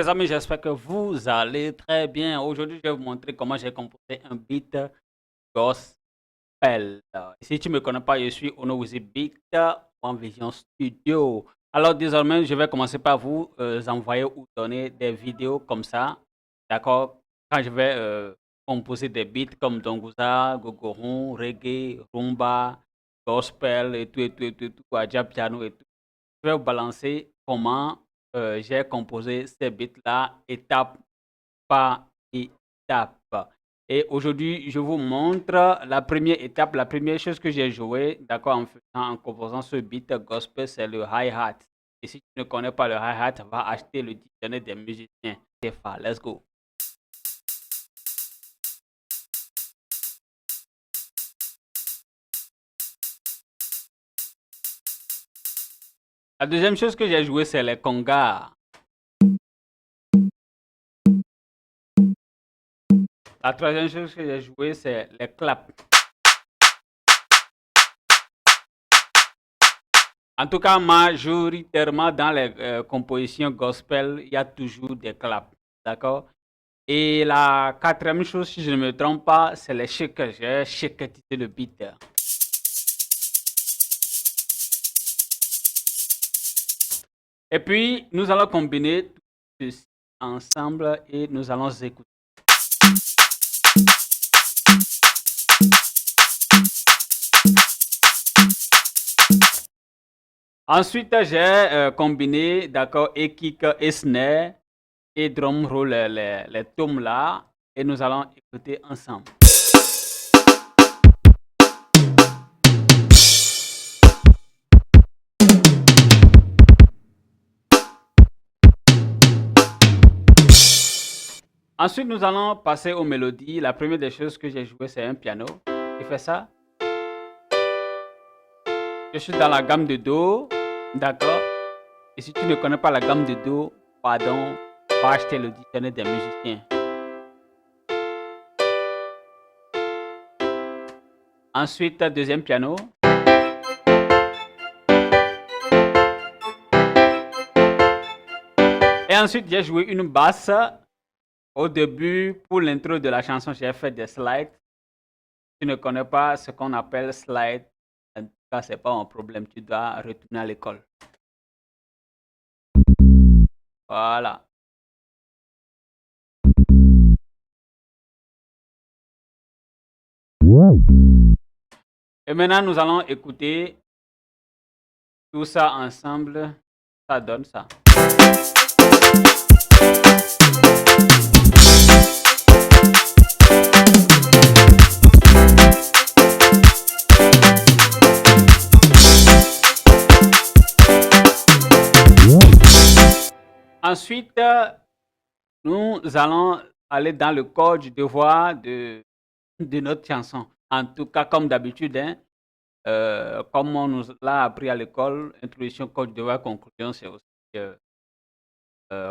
les amis, j'espère que vous allez très bien. Aujourd'hui, je vais vous montrer comment j'ai composé un beat gospel. Si tu ne me connais pas, je suis Ono Wizzy Beat en Vision Studio. Alors désormais, je vais commencer par vous envoyer ou donner des vidéos comme ça. D'accord? Quand je vais composer des beats comme Donguza, Gogoron, Reggae, Rumba, Gospel et tout, et tout, et tout, et tout, Adja Piano et tout. Je vais vous balancer comment j'ai composé ces beats-là étape par étape. Et aujourd'hui, je vous montre la première étape, la première chose que j'ai joué, d'accord, en composant ce beat gospel, c'est le hi-hat. Et si tu ne connais pas le hi-hat, va acheter le dictionnaire des musiciens. C'est fort, let's go. La deuxième chose que j'ai joué, c'est les congas. La troisième chose que j'ai joué, c'est les claps. En tout cas, majoritairement dans les compositions gospel, il y a toujours des claps. D'accord? Et la quatrième chose, si je ne me trompe pas, c'est les shakers. J'ai shaketisé le beat. Et puis, nous allons combiner tout ceci ensemble et nous allons écouter. Ensuite, j'ai combiné, d'accord, et kick et snare et drum roll, les tomes là, et nous allons écouter ensemble. Ensuite, nous allons passer aux mélodies. La première des choses que j'ai joué, c'est un piano qui fait ça. Je suis dans la gamme de Do, d'accord? Et si tu ne connais pas la gamme de Do, pardon, va acheter le dictionnaire des musiciens. Ensuite, deuxième piano. Et ensuite, j'ai joué une basse. Au début, pour l'intro de la chanson, j'ai fait des slides. Si tu ne connais pas ce qu'on appelle slide, en tout cas, ce n'est pas un problème. Tu dois retourner à l'école. Voilà. Et maintenant, nous allons écouter tout ça ensemble. Ça donne ça. Ensuite, nous allons aller dans le corps du devoir de notre chanson. En tout cas, comme d'habitude, hein, comme on nous l'a appris à l'école, introduction, corps du devoir, conclusion, c'est aussi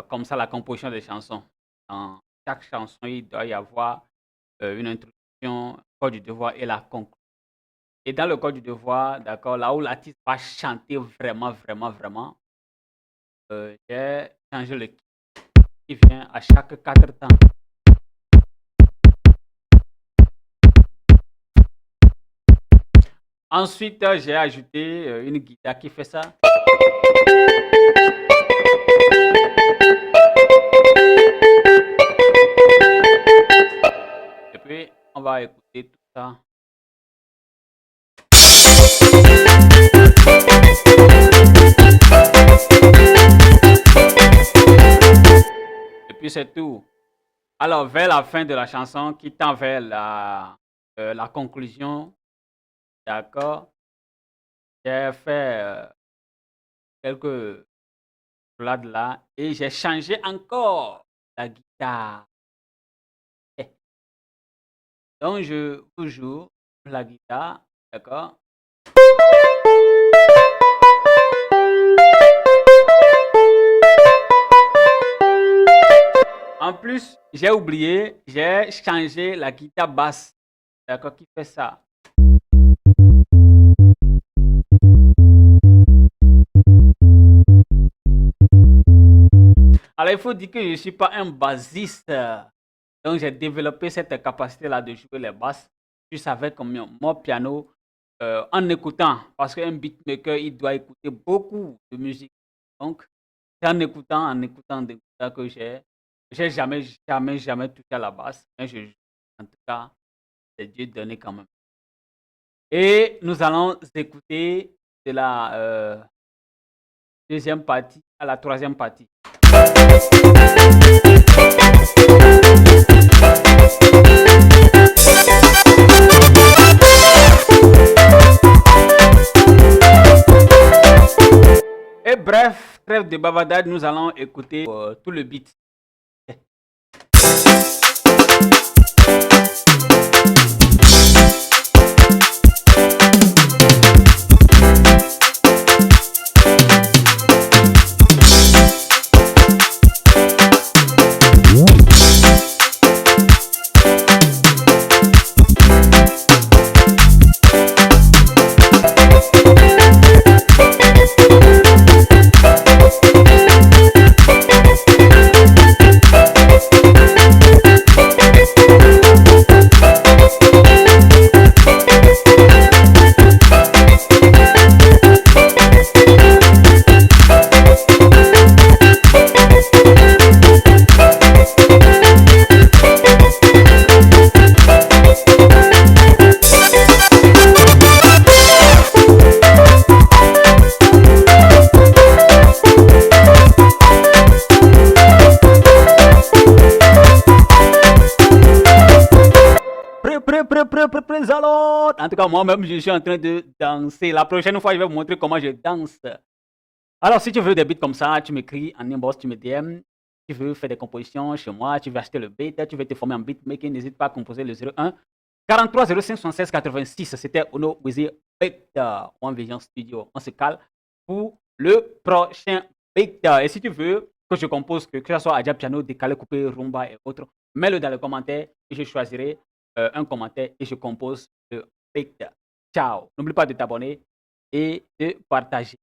comme ça la composition des chansons. Dans chaque chanson, il doit y avoir une introduction, corps du devoir et la conclusion. Et dans le corps du devoir, d'accord, là où l'artiste va chanter vraiment, vraiment, vraiment, j'ai changé le qui vient à chaque 4 temps. Ensuite, j'ai ajouté une guitare qui fait ça. Et puis, on va écouter tout ça. Et puis, c'est tout. Alors, vers la fin de la chanson, qui tend vers la conclusion, d'accord, j'ai fait quelques blagues là et j'ai changé encore la guitare. Donc, je vous joue la guitare, d'accord? En plus, j'ai oublié, j'ai changé la guitare basse, d'accord, qui fait ça. Alors, il faut dire que je ne suis pas un bassiste. Donc, j'ai développé cette capacité-là de jouer les basses juste avec mon piano en écoutant. Parce qu'un beatmaker, il doit écouter beaucoup de musique. Donc, c'est en écoutant, que j'ai jamais touché à la basse. Mais en tout cas, c'est Dieu donné quand même. Et nous allons écouter de la deuxième partie à la troisième partie. Et bref, trêve de bavardade, nous allons écouter tout le beat. En tout cas, moi-même, je suis en train de danser. La prochaine fois, je vais vous montrer comment je danse. Alors, si tu veux des beats comme ça, tu m'écris en inbox, tu me DM. Tu veux faire des compositions chez moi, tu veux acheter le beat, tu veux te former en beatmaking, n'hésite pas à composer le 01 43 05 76 86. C'était Ono Wizzy Beat One Vision Studio. On se cale pour le prochain beat. Et si tu veux que je compose, que ce soit Adja Piano, décalé, coupé, rumba et autres, mets-le dans les commentaires et je choisirai un commentaire et je compose le beat. Ciao. N'oublie pas de t'abonner et de partager.